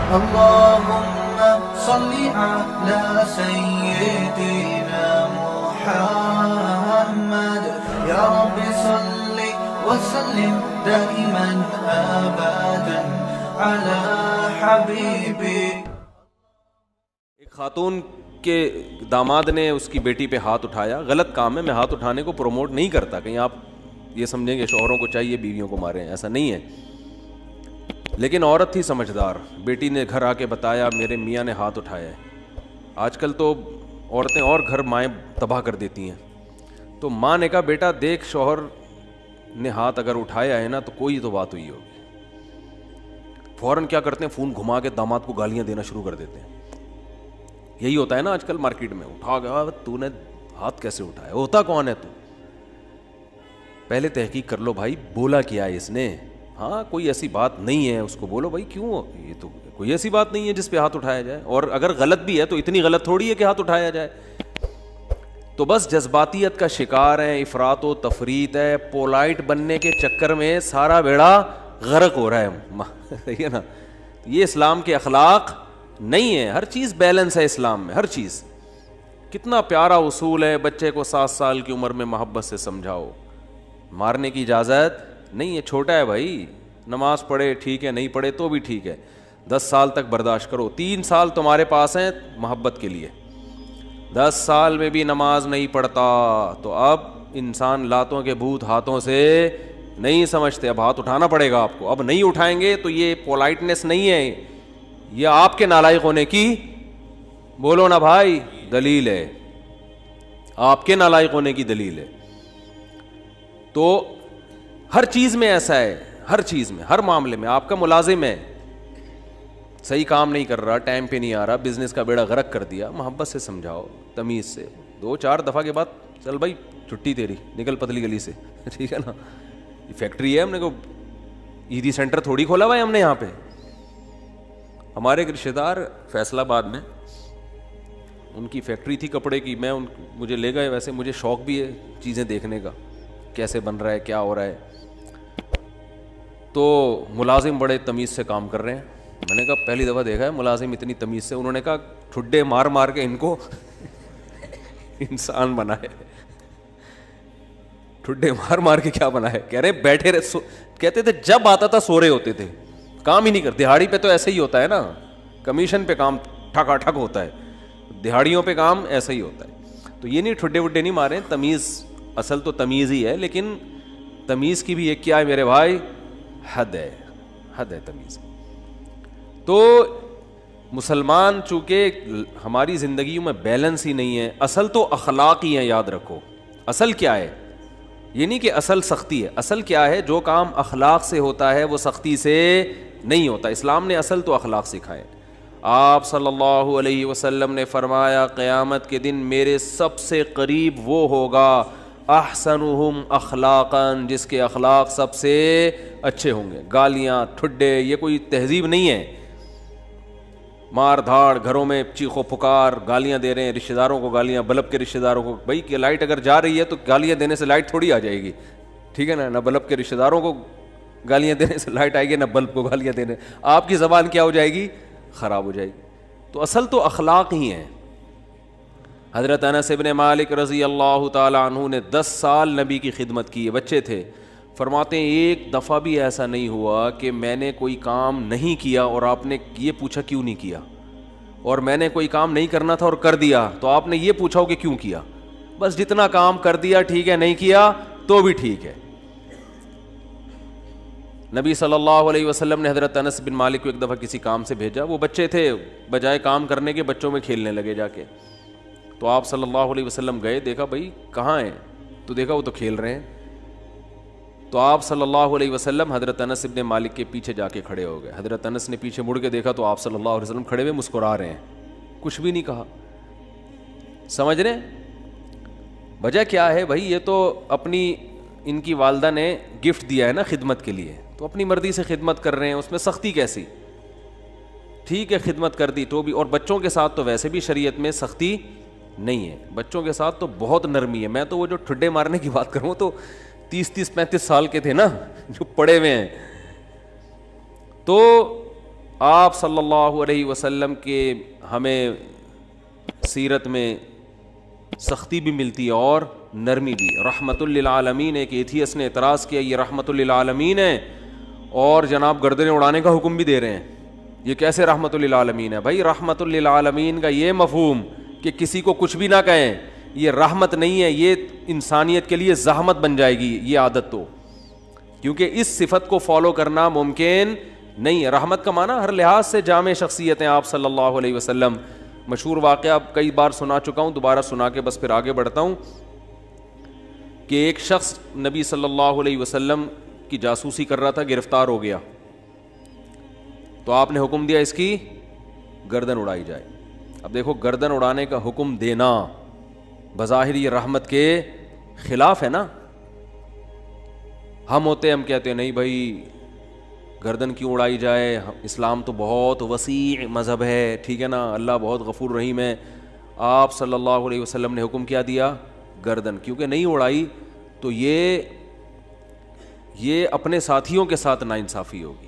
اللهم صل على سيدنا محمد يا رب صل وسلم دائما ابدا على حبيبي. ایک خاتون کے داماد نے اس کی بیٹی پہ ہاتھ اٹھایا. غلط کام ہے, میں ہاتھ اٹھانے کو پروموٹ نہیں کرتا, کہیں آپ یہ سمجھیں گے شوہروں کو چاہیے بیویوں کو ماریں, ایسا نہیں ہے. لیکن عورت تھی سمجھدار, بیٹی نے گھر آ کے بتایا میرے میاں نے ہاتھ اٹھایا ہے. آج کل تو عورتیں اور گھر مائیں تباہ کر دیتی ہیں. تو ماں نے کہا بیٹا دیکھ شوہر نے ہاتھ اگر اٹھایا ہے نا تو کوئی تو بات ہوئی ہوگی. فوراً کیا کرتے ہیں, فون گھما کے داماد کو گالیاں دینا شروع کر دیتے ہیں. یہی ہوتا ہے نا آج کل مارکیٹ میں, اٹھا گیا تو نے ہاتھ کیسے اٹھایا, ہوتا کون ہے تو, پہلے تحقیق کر لو بھائی بولا کیا ہے اس نے. ہاں کوئی ایسی بات نہیں ہے, اس کو بولو بھائی کیوں, یہ تو کوئی ایسی بات نہیں ہے جس پہ ہاتھ اٹھایا جائے, اور اگر غلط بھی ہے تو اتنی غلط تھوڑی ہے کہ ہاتھ اٹھایا جائے. تو بس جذباتیت کا شکار ہیں, افراط و تفریط ہے, پولائٹ بننے کے چکر میں سارا بیڑا غرق ہو رہا ہے. صحیح ہے نا, یہ اسلام کے اخلاق نہیں ہے. ہر چیز بیلنس ہے اسلام میں, ہر چیز. کتنا پیارا اصول ہے, بچے کو 7 سال کی عمر میں محبت سے سمجھاؤ, مارنے کی اجازت نہیں ہے. چھوٹا ہے بھائی, نماز پڑھے ٹھیک ہے, نہیں پڑھے تو بھی ٹھیک ہے, 10 سال تک برداشت کرو. 3 سال تمہارے پاس ہیں محبت کے لیے, 10 سال میں بھی نماز نہیں پڑھتا تو اب انسان لاتوں کے بھوت ہاتھوں سے نہیں سمجھتے, اب ہاتھ اٹھانا پڑے گا آپ کو. اب نہیں اٹھائیں گے تو یہ پولائٹنس نہیں ہے, یہ آپ کے نالائق ہونے کی, بولو نا بھائی, دلیل ہے, آپ کے نالائق ہونے کی دلیل ہے. تو ہر چیز میں ایسا ہے, ہر چیز میں, ہر معاملے میں. آپ کا ملازم ہے, صحیح کام نہیں کر رہا, ٹائم پہ نہیں آ رہا, بزنس کا بیڑا غرق کر دیا, محبت سے سمجھاؤ, تمیز سے. 2-4 دفعہ کے بعد چل بھائی چھٹی تیری, نکل پتلی گلی سے, ٹھیک ہے نا. یہ فیکٹری ہے, ہم نے کو ایدی سینٹر تھوڑی کھولا ہوا ہے ہم نے یہاں پہ. ہمارے ایک رشتے دار فیصل آباد میں, ان کی فیکٹری تھی کپڑے کی, مجھے لے گئے. ویسے مجھے شوق بھی ہے چیزیں دیکھنے کا, کیسے بن رہا ہے, کیا ہو رہا ہے. تو ملازم بڑے تمیز سے کام کر رہے ہیں. میں نے کہا پہلی دفعہ دیکھا ہے ملازم اتنی تمیز سے. انہوں نے کہا ٹھڈے مار مار کے ان کو انسان بنا ہے. ٹھڈے مار مار کے کیا بنا ہے, کہہ رہے بیٹھے رہے, کہتے تھے جب آتا تھا سو رہے ہوتے تھے, کام ہی نہیں کرتے. دہاڑی پہ تو ایسے ہی ہوتا ہے نا, کمیشن پہ کام ٹھکا ٹھک ہوتا ہے, دہاڑیوں پہ کام ایسا ہی ہوتا ہے. تو یہ نہیں ٹھڈے وڈے نہیں مارے, تمیز, اصل تو تمیز ہی ہے, لیکن تمیز کی بھی ایک کیا ہے میرے بھائی, حد ہے, حد ہے تمیز. تو مسلمان چونکہ ہماری زندگیوں میں بیلنس ہی نہیں ہے. اصل تو اخلاق ہی ہیں, یاد رکھو. اصل کیا ہے, یہ نہیں کہ اصل سختی ہے. اصل کیا ہے, جو کام اخلاق سے ہوتا ہے وہ سختی سے نہیں ہوتا. اسلام نے اصل تو اخلاق سکھائے. آپ صلی اللہ علیہ وسلم نے فرمایا قیامت کے دن میرے سب سے قریب وہ ہوگا احسنہم اخلاقا, جس کے اخلاق سب سے اچھے ہوں گے. گالیاں ٹھڈے یہ کوئی تہذیب نہیں ہے. مار دھاڑ, گھروں میں چیخو پکار, گالیاں دے رہے ہیں رشتہ داروں کو, گالیاں بلب کے رشتہ داروں کو. بھائی کہ لائٹ اگر جا رہی ہے تو گالیاں دینے سے لائٹ تھوڑی آ جائے گی, ٹھیک ہے نا. نہ بلب کے رشتہ داروں کو گالیاں دینے سے لائٹ آئے گی, نہ بلب کو گالیاں دینے. آپ کی زبان کیا ہو جائے گی, خراب ہو جائے گی. تو اصل تو اخلاق ہی ہیں. حضرت انس بن مالک رضی اللہ تعالی عنہ نے 10 سال نبی کی خدمت کی ہے, بچے تھے. فرماتے ہیں ایک دفعہ بھی ایسا نہیں ہوا کہ میں نے کوئی کام نہیں کیا اور آپ نے یہ پوچھا کیوں نہیں کیا, اور میں نے کوئی کام نہیں کرنا تھا اور کر دیا تو آپ نے یہ پوچھا ہو کہ کیوں کیا. بس جتنا کام کر دیا ٹھیک ہے, نہیں کیا تو بھی ٹھیک ہے. نبی صلی اللہ علیہ وسلم نے حضرت انس بن مالک کو ایک دفعہ کسی کام سے بھیجا. وہ بچے تھے, بجائے کام کرنے کے بچوں میں کھیلنے لگے جا کے. تو آپ صلی اللہ علیہ وسلم گئے, دیکھا بھائی کہاں ہیں, تو دیکھا وہ تو کھیل رہے ہیں. تو آپ صلی اللہ علیہ وسلم حضرت انس بن مالک کے پیچھے جا کے کھڑے ہو گئے. حضرت انس نے پیچھے مڑ کے دیکھا تو آپ صلی اللہ علیہ وسلم کھڑے ہوئے مسکرا رہے ہیں, کچھ بھی نہیں کہا. سمجھ رہے وجہ کیا ہے بھائی, یہ تو اپنی ان کی والدہ نے گفٹ دیا ہے نا خدمت کے لیے, تو اپنی مرضی سے خدمت کر رہے ہیں, اس میں سختی کیسی. ٹھیک ہے خدمت کر دی تو بھی, اور بچوں کے ساتھ تو ویسے بھی شریعت میں سختی نہیں ہے, بچوں کے ساتھ تو بہت نرمی ہے. میں تو وہ جو ٹھڈے مارنے کی بات کروں تو 30-35 سال کے تھے نا جو پڑے ہوئے ہیں. تو آپ صلی اللہ علیہ وسلم کے ہمیں سیرت میں سختی بھی ملتی ہے اور نرمی بھی. رحمت للعالمین. ایک ایتھیس نے اعتراض کیا یہ رحمت للعالمین ہے اور جناب گردنیں اڑانے کا حکم بھی دے رہے ہیں, یہ کیسے رحمت للعالمین ہے؟ بھائی رحمت للعالمین کا یہ مفہوم کہ کسی کو کچھ بھی نہ کہیں یہ رحمت نہیں ہے, یہ انسانیت کے لیے زحمت بن جائے گی یہ عادت, تو کیونکہ اس صفت کو فالو کرنا ممکن نہیں ہے. رحمت کا معنی ہر لحاظ سے جامع شخصیت ہیں آپ صلی اللہ علیہ وسلم. مشہور واقعہ کئی بار سنا چکا ہوں, دوبارہ سنا کے بس پھر آگے بڑھتا ہوں, کہ ایک شخص نبی صلی اللہ علیہ وسلم کی جاسوسی کر رہا تھا, گرفتار ہو گیا, تو آپ نے حکم دیا اس کی گردن اڑائی جائے. اب دیکھو گردن اڑانے کا حکم دینا بظاہر یہ رحمت کے خلاف ہے نا. ہم ہوتے ہم کہتے ہیں نہیں بھائی گردن کیوں اڑائی جائے, اسلام تو بہت وسیع مذہب ہے, ٹھیک ہے نا, اللہ بہت غفور رحیم ہے. آپ صلی اللہ علیہ وسلم نے حکم کیا دیا گردن, کیونکہ نہیں اڑائی تو یہ اپنے ساتھیوں کے ساتھ ناانصافی ہوگی,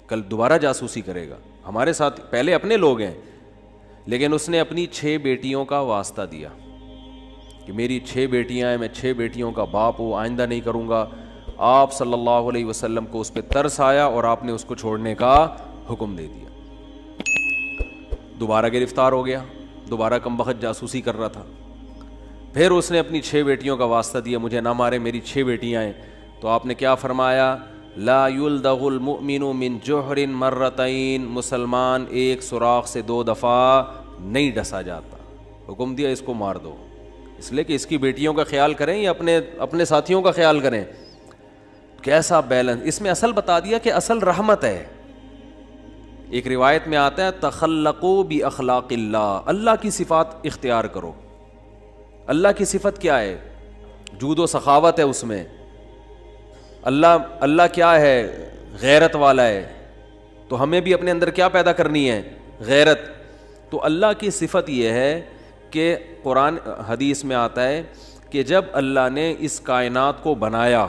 کل دوبارہ جاسوسی کرے گا. ہمارے ساتھ پہلے اپنے لوگ ہیں, لیکن اس نے اپنی 6 بیٹیوں کا واسطہ دیا کہ میری 6 بیٹیاں ہیں, میں 6 بیٹیوں کا باپ ہوں, آئندہ نہیں کروں گا. آپ صلی اللہ علیہ وسلم کو اس پہ ترس آیا اور آپ نے اس کو چھوڑنے کا حکم دے دیا. دوبارہ گرفتار ہو گیا, دوبارہ کمبخت جاسوسی کر رہا تھا. پھر اس نے اپنی 6 بیٹیوں کا واسطہ دیا, مجھے نہ مارے میری 6 بیٹیاں ہیں. تو آپ نے کیا فرمایا, لا یلدغ المؤمن من جوہر مرتین, مسلمان ایک سوراخ سے 2 دفعہ نہیں ڈسا جاتا. حکم دیا اس کو مار دو, اس لیے کہ اس کی بیٹیوں کا خیال کریں یا اپنے ساتھیوں کا خیال کریں. کیسا بیلنس اس میں, اصل بتا دیا کہ اصل رحمت ہے. ایک روایت میں آتا ہے تخلقوا باخلاق اللہ, اللہ کی صفات اختیار کرو. اللہ کی صفت کیا ہے؟ جود و سخاوت ہے اس میں. اللہ کیا ہے؟ غیرت والا ہے. تو ہمیں بھی اپنے اندر کیا پیدا کرنی ہے؟ غیرت. تو اللہ کی صفت یہ ہے کہ قرآن حدیث میں آتا ہے کہ جب اللہ نے اس کائنات کو بنایا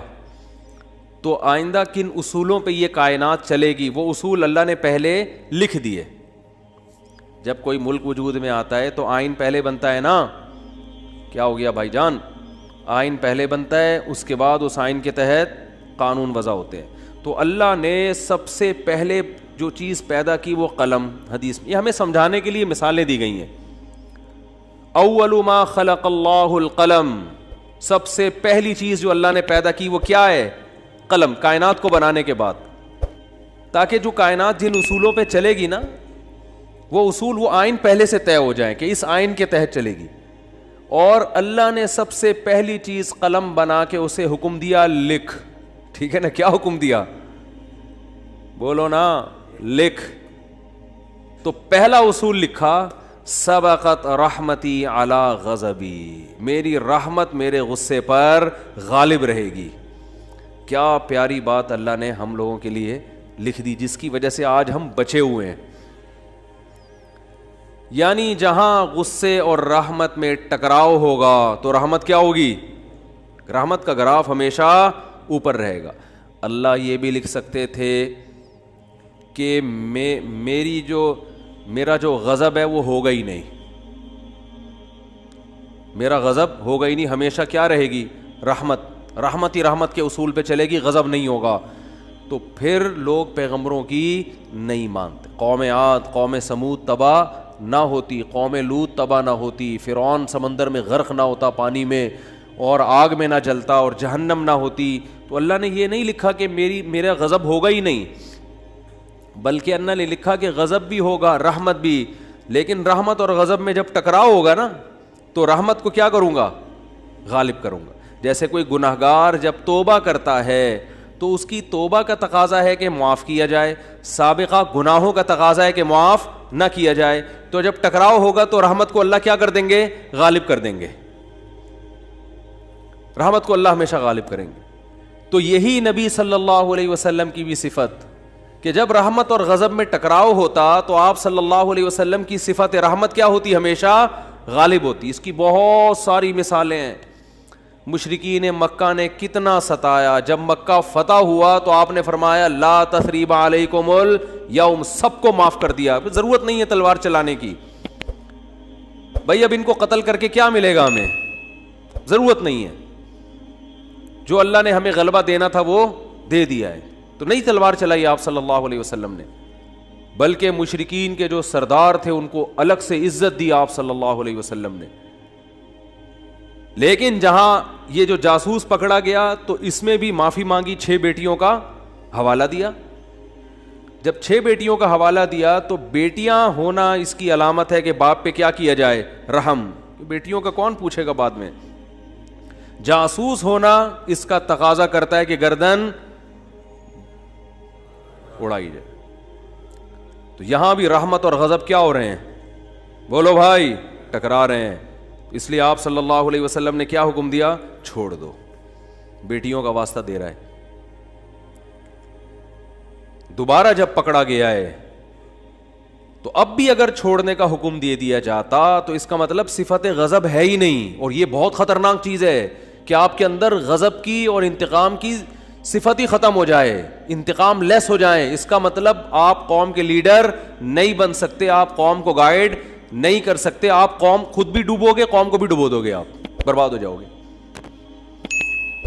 تو آئندہ کن اصولوں پہ یہ کائنات چلے گی, وہ اصول اللہ نے پہلے لکھ دیے. جب کوئی ملک وجود میں آتا ہے تو آئین پہلے بنتا ہے نا. کیا ہو گیا بھائی جان؟ آئین پہلے بنتا ہے, اس کے بعد اس آئین کے تحت قانون وضع ہوتے ہیں. تو اللہ نے سب سے پہلے جو چیز پیدا کی وہ قلم. حدیث میں یہ ہمیں سمجھانے کے لیے مثالیں دی گئی ہیں. اول ما خلق اللہ القلم, سب سے پہلی چیز جو اللہ نے پیدا کی وہ کیا ہے؟ قلم. کائنات کو بنانے کے بعد, تاکہ جو کائنات جن اصولوں پہ چلے گی نا وہ اصول, وہ آئین پہلے سے طے ہو جائیں کہ اس آئین کے تحت چلے گی. اور اللہ نے سب سے پہلی چیز قلم بنا کے اسے حکم دیا لکھ. ٹھیک ہے نا, کیا حکم دیا؟ بولو نا, لکھ. تو پہلا اصول لکھا, سبقت رحمتی علی غضبی, میری رحمت میرے غصے پر غالب رہے گی. کیا پیاری بات اللہ نے ہم لوگوں کے لیے لکھ دی, جس کی وجہ سے آج ہم بچے ہوئے ہیں. یعنی جہاں غصے اور رحمت میں ٹکراؤ ہوگا تو رحمت کیا ہوگی؟ رحمت کا گراف ہمیشہ اوپر رہے گا. اللہ یہ بھی لکھ سکتے تھے کہ میرا جو غضب ہے وہ ہوگا ہی نہیں, میرا غضب ہوگا ہی نہیں, ہمیشہ کیا رہے گی؟ رحمت. رحمت ہی رحمت کے اصول پہ چلے گی, غضب نہیں ہوگا. تو پھر لوگ پیغمبروں کی نہیں مانتے. قوم عاد, قوم سمود تباہ نہ ہوتی, قوم لوط تباہ نہ ہوتی, فرعون سمندر میں غرق نہ ہوتا پانی میں اور آگ میں نہ جلتا اور جہنم نہ ہوتی. تو اللہ نے یہ نہیں لکھا کہ میرا غضب ہوگا ہی نہیں, بلکہ اللہ نے لکھا کہ غضب بھی ہوگا, رحمت بھی. لیکن رحمت اور غضب میں جب ٹکراؤ ہوگا نا تو رحمت کو کیا کروں گا؟ غالب کروں گا. جیسے کوئی گناہگار جب توبہ کرتا ہے تو اس کی توبہ کا تقاضا ہے کہ معاف کیا جائے, سابقہ گناہوں کا تقاضا ہے کہ معاف نہ کیا جائے. تو جب ٹکراؤ ہوگا تو رحمت کو اللہ کیا کر دیں گے؟ غالب کر دیں گے. رحمت کو اللہ ہمیشہ غالب کریں گے. تو یہی نبی صلی اللہ علیہ وسلم کی بھی صفت کہ جب رحمت اور غضب میں ٹکراؤ ہوتا تو آپ صلی اللہ علیہ وسلم کی صفت رحمت کیا ہوتی؟ ہمیشہ غالب ہوتی. اس کی بہت ساری مثالیں ہیں. مشرکین مکہ نے کتنا ستایا. جب مکہ فتح ہوا تو آپ نے فرمایا لا تثریب علیکم الیوم, سب کو معاف کر دیا, ضرورت نہیں ہے تلوار چلانے کی. بھائی اب ان کو قتل کر کے کیا ملے گا ہمیں, ضرورت نہیں ہے. جو اللہ نے ہمیں غلبہ دینا تھا وہ دے دیا ہے. تو نہیں تلوار چلائی آپ صلی اللہ علیہ وسلم نے, بلکہ مشرکین کے جو سردار تھے ان کو الگ سے عزت دی آپ صلی اللہ علیہ وسلم نے. لیکن جہاں یہ جو جاسوس پکڑا گیا تو اس میں بھی معافی مانگی, 6 بیٹیوں کا حوالہ دیا. جب 6 بیٹیوں کا حوالہ دیا تو بیٹیاں ہونا اس کی علامت ہے کہ باپ پہ کیا کیا جائے, رحم. بیٹیوں کا کون پوچھے گا بعد میں. جاسوس ہونا اس کا تقاضا کرتا ہے کہ گردن اڑائی جائے. تو یہاں بھی رحمت اور غضب کیا ہو رہے ہیں, بولو بھائی, ٹکرا رہے ہیں. اس لیے آپ صلی اللہ علیہ وسلم نے کیا حکم دیا, چھوڑ دو. بیٹیوں کا واسطہ دے رہا ہے. دوبارہ جب پکڑا گیا ہے تو اب بھی اگر چھوڑنے کا حکم دے دیا جاتا تو اس کا مطلب صفت غضب ہے ہی نہیں. اور یہ بہت خطرناک چیز ہے کہ آپ کے اندر غضب کی اور انتقام کی صفت ہی ختم ہو جائے, انتقام لیس ہو جائیں. اس کا مطلب آپ قوم کے لیڈر نہیں بن سکتے, آپ قوم کو گائیڈ نہیں کر سکتے, آپ قوم خود بھی ڈوبو گے, قوم کو بھی ڈبو دو گے, آپ برباد ہو جاؤ گے.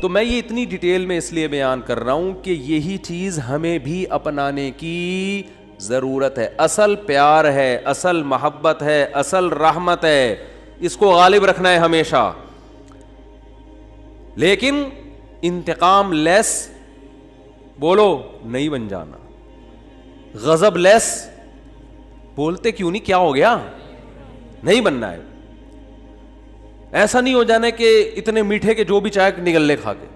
تو میں یہ اتنی ڈیٹیل میں اس لیے بیان کر رہا ہوں کہ یہی چیز ہمیں بھی اپنانے کی ضرورت ہے. اصل پیار ہے, اصل محبت ہے, اصل رحمت ہے, اس کو غالب رکھنا ہے ہمیشہ. لیکن انتقام لیس بولو نہیں بن جانا, غضب لیس بولتے کیوں نہیں, کیا ہو گیا, نہیں بننا ہے. ایسا نہیں ہو جانا کہ اتنے میٹھے کے جو بھی چائے نگل لے کھا کے.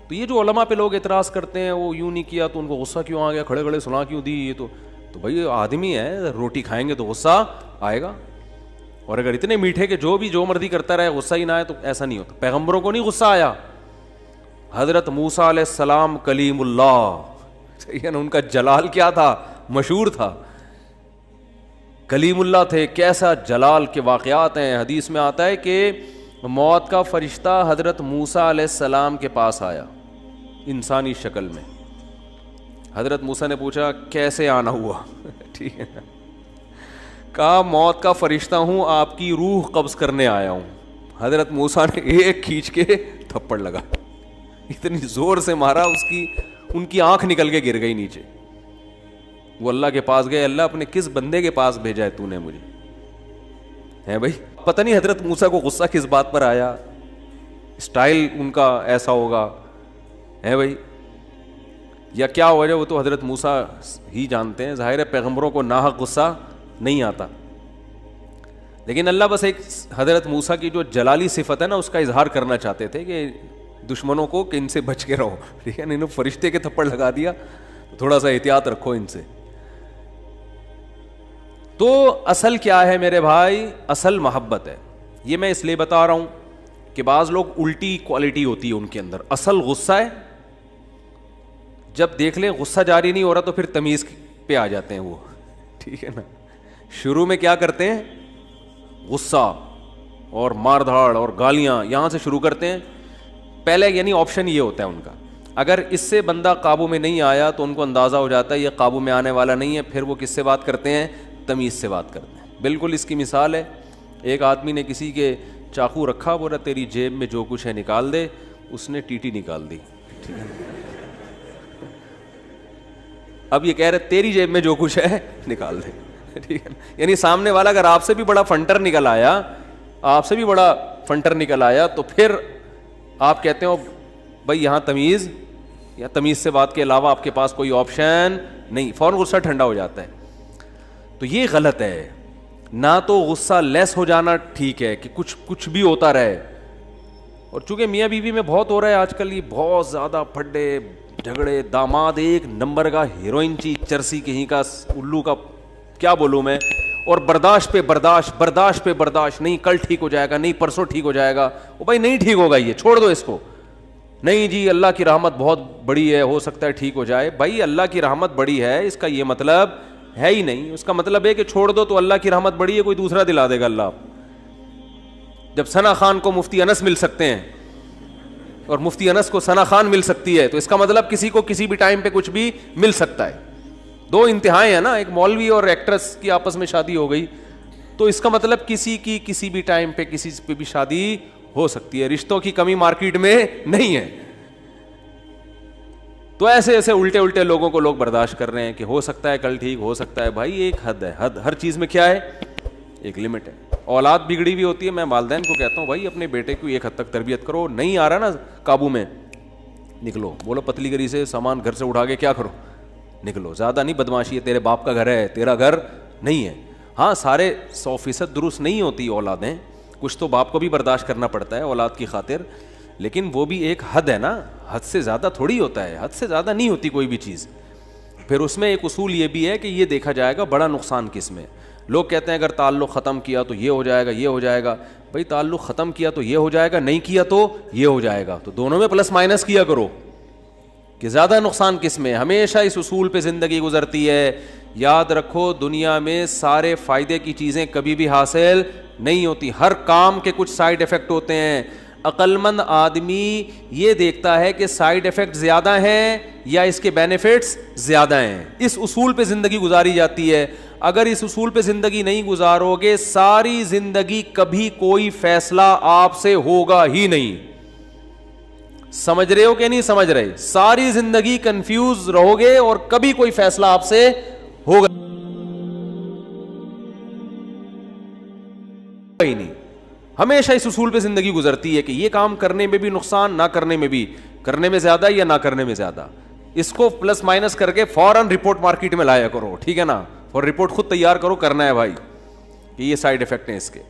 تو یہ جو علماء پہ لوگ اعتراض کرتے ہیں وہ یوں نہیں کیا تو ان کو غصہ کیوں آ گیا, کھڑے کھڑے سنا کیوں دی, یہ تو بھائی آدمی ہے, روٹی کھائیں گے تو غصہ آئے گا. اور اگر اتنے میٹھے کہ جو مرضی کرتا رہے غصہ ہی نہ آئے تو ایسا نہیں ہوتا. پیغمبروں کو نہیں غصہ آیا. حضرت موسیٰ علیہ السلام کلیم اللہ, ان کا جلال کیا تھا, مشہور تھا, کلیم اللہ تھے. کیسا جلال کے واقعات ہیں. حدیث میں آتا ہے کہ موت کا فرشتہ حضرت موسیٰ علیہ السلام کے پاس آیا انسانی شکل میں. حضرت موسیٰ نے پوچھا کیسے آنا ہوا, ٹھیک ہے, کہا موت کا فرشتہ ہوں, آپ کی روح قبض کرنے آیا ہوں. حضرت موسیٰ نے ایک کھینچ کے تھپڑ لگا, اتنی زور سے مارا ان کی آنکھ نکل کے گر گئی نیچے. وہ اللہ کے پاس گئے, اللہ اپنے کس بندے کے پاس بھیجا ہے تو نے مجھے, ہے بھائی. پتہ نہیں حضرت موسیٰ کو غصہ کس بات پر آیا, اسٹائل ان کا ایسا ہوگا, ہے بھائی, یا کیا وجہ, وہ تو حضرت موسیٰ ہی جانتے ہیں. ظاہر ہے پیغمبروں کو ناحق غصہ نہیں آتا, لیکن اللہ بس ایک حضرت موسیٰ کی جو جلالی صفت ہے نا اس کا اظہار کرنا چاہتے تھے کہ دشمنوں کو کہ ان سے بچ کے رہو, ٹھیک ہے. انہوں نے فرشتے کے تھپڑ لگا دیا, تھوڑا سا احتیاط رکھو ان سے. تو اصل کیا ہے میرے بھائی, اصل محبت ہے. یہ میں اس لیے بتا رہا ہوں کہ بعض لوگ الٹی کوالٹی ہوتی ہے ان کے اندر. اصل غصہ ہے, جب دیکھ لیں غصہ جاری نہیں ہو رہا تو پھر تمیز پہ آ جاتے ہیں وہ, ٹھیک ہے نا. شروع میں کیا کرتے ہیں, غصہ اور مار دھاڑ اور گالیاں یہاں سے شروع کرتے ہیں پہلے, یعنی آپشن یہ ہوتا ہے ان کا. اگر اس سے بندہ قابو میں نہیں آیا تو ان کو اندازہ ہو جاتا ہے یہ قابو میں آنے والا نہیں ہے, پھر وہ کس سے بات کرتے ہیں, تمیز سے بات کرتے ہیں. بالکل اس کی مثال ہے, ایک آدمی نے کسی کے چاقو رکھا, بولا تیری جیب میں جو کچھ ہے نکال دے, اس نے ٹیٹی نکال دی, ٹھیک ہے. اب یہ کہہ رہے تیری جیب میں جو کچھ ہے نکال دے, ٹھیک ہے. یعنی سامنے والا اگر آپ سے بھی بڑا فنٹر نکل آیا تو پھر آپ کہتے ہو بھائی یہاں تمیز, یا تمیز سے بات کے علاوہ آپ کے پاس کوئی آپشن نہیں, فوراً غصہ ٹھنڈا ہو جاتا ہے. تو یہ غلط ہے. نہ تو غصہ لیس ہو جانا ٹھیک ہے کہ کچھ بھی ہوتا رہے. اور چونکہ میاں بیوی میں بہت ہو رہا ہے آج کل, یہ بہت زیادہ پھڈے جھگڑے, داماد ایک نمبر کا ہیروئن چی چرسی کہیں کا الو کا, کیا بولوں میں, اور برداشت پہ برداشت, نہیں کل ٹھیک ہو جائے گا, نہیں پرسوں ٹھیک ہو جائے گا. وہ بھائی نہیں ٹھیک ہوگا, یہ چھوڑ دو اس کو. نہیں جی اللہ کی رحمت بہت بڑی ہے, ہو سکتا ہے ٹھیک ہو جائے. بھائی اللہ کی رحمت بڑی ہے اس کا یہ مطلب ہے ہی نہیں. اس کا مطلب ہے کہ چھوڑ دو تو اللہ کی رحمت بڑی ہے, کوئی دوسرا دلا دے گا اللہ. جب ثنا خان کو مفتی انس مل سکتے ہیں اور مفتی انس کو ثنا خان مل سکتی ہے, تو اس کا مطلب کسی کو کسی بھی ٹائم پہ کچھ بھی مل سکتا ہے. دو انتہائیں ہیں نا, ایک مولوی اور ایکٹریس کی آپس میں شادی ہو گئی, تو اس کا مطلب کسی کی کسی بھی ٹائم پہ کسی پہ بھی شادی ہو سکتی ہے. رشتوں کی کمی مارکیٹ میں نہیں ہے. تو ایسے ایسے الٹے الٹے لوگوں کو لوگ برداشت کر رہے ہیں کہ ہو سکتا ہے کل ٹھیک ہو سکتا ہے. بھائی ایک حد ہے, حد ہر چیز میں کیا ہے, ایک لمٹ ہے. اولاد بگڑی ہوئی ہوتی ہے, میں والدین کو کہتا ہوں بھائی اپنے بیٹے کو ایک حد تک تربیت کرو, نہیں آ رہا نا قابو میں, نکلو. بولو پتلی گری سے سامان گھر سے اٹھا کے کیا کرو, نکلو. زیادہ نہیں بدماشی ہے, تیرے باپ کا گھر ہے, تیرا گھر نہیں ہے. ہاں سارے 100% درست نہیں ہوتی اولادیں, کچھ تو باپ کو بھی برداشت کرنا پڑتا ہے اولاد کی خاطر, لیکن وہ بھی ایک حد ہے نا, حد سے زیادہ تھوڑی ہوتا ہے, حد سے زیادہ نہیں ہوتی کوئی بھی چیز. پھر اس میں ایک اصول یہ بھی ہے کہ یہ دیکھا جائے گا بڑا نقصان کس میں. لوگ کہتے ہیں اگر تعلق ختم کیا تو یہ ہو جائے گا, یہ ہو جائے گا. بھائی تعلق ختم کیا تو یہ ہو جائے گا, نہیں کیا تو یہ ہو جائے گا, تو دونوں میں پلس مائنس کیا کرو کہ زیادہ نقصان کس میں. ہمیشہ اس اصول پہ زندگی گزرتی ہے. یاد رکھو دنیا میں سارے فائدے کی چیزیں کبھی بھی حاصل نہیں ہوتی, ہر کام کے کچھ سائیڈ افیکٹ ہوتے ہیں. عقل مند آدمی یہ دیکھتا ہے کہ سائیڈ افیکٹ زیادہ ہیں یا اس کے بینیفٹس زیادہ ہیں. اس اصول پہ زندگی گزاری جاتی ہے. اگر اس اصول پہ زندگی نہیں گزارو گے ساری زندگی کبھی کوئی فیصلہ آپ سے ہوگا ہی نہیں. سمجھ رہے ہو کہ نہیں سمجھ رہے؟ ساری زندگی کنفیوز رہو گے اور کبھی کوئی فیصلہ آپ سے ہوگا ہی نہیں. ہمیشہ اس اصول پہ زندگی گزرتی ہے کہ یہ کام کرنے میں بھی نقصان, نہ کرنے میں بھی, کرنے میں زیادہ یا نہ کرنے میں زیادہ. اس کو پلس مائنس کر کے فوراً رپورٹ مارکیٹ میں لایا کرو, ٹھیک ہے نا, اور رپورٹ خود تیار کرو, کرنا ہے بھائی کہ یہ سائیڈ افیکٹ ہیں اس کے,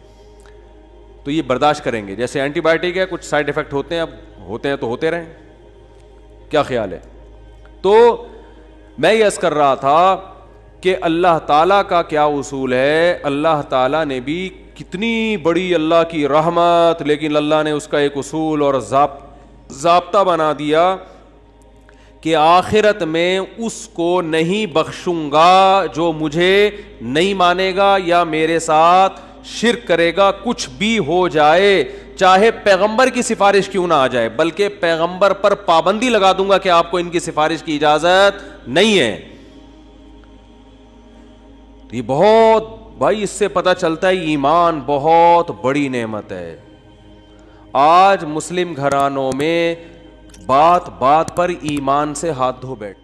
تو یہ برداشت کریں گے. جیسے اینٹی بائیوٹک ہے, کچھ سائیڈ افیکٹ ہوتے ہیں, اب ہوتے ہیں تو ہوتے رہیں, کیا خیال ہے. تو میں یہ عرض کر رہا تھا کہ اللہ تعالیٰ کا کیا اصول ہے. اللہ تعالیٰ نے بھی کتنی بڑی اللہ کی رحمت, لیکن اللہ نے اس کا ایک اصول اور ضابطہ بنا دیا کہ آخرت میں اس کو نہیں بخشوں گا جو مجھے نہیں مانے گا یا میرے ساتھ شرک کرے گا, کچھ بھی ہو جائے, چاہے پیغمبر کی سفارش کیوں نہ آ جائے, بلکہ پیغمبر پر پابندی لگا دوں گا کہ آپ کو ان کی سفارش کی اجازت نہیں ہے. یہ بہت بھائی, اس سے پتہ چلتا ہے ایمان بہت بڑی نعمت ہے. آج مسلم گھرانوں میں بات بات پر ایمان سے ہاتھ دھو بیٹھ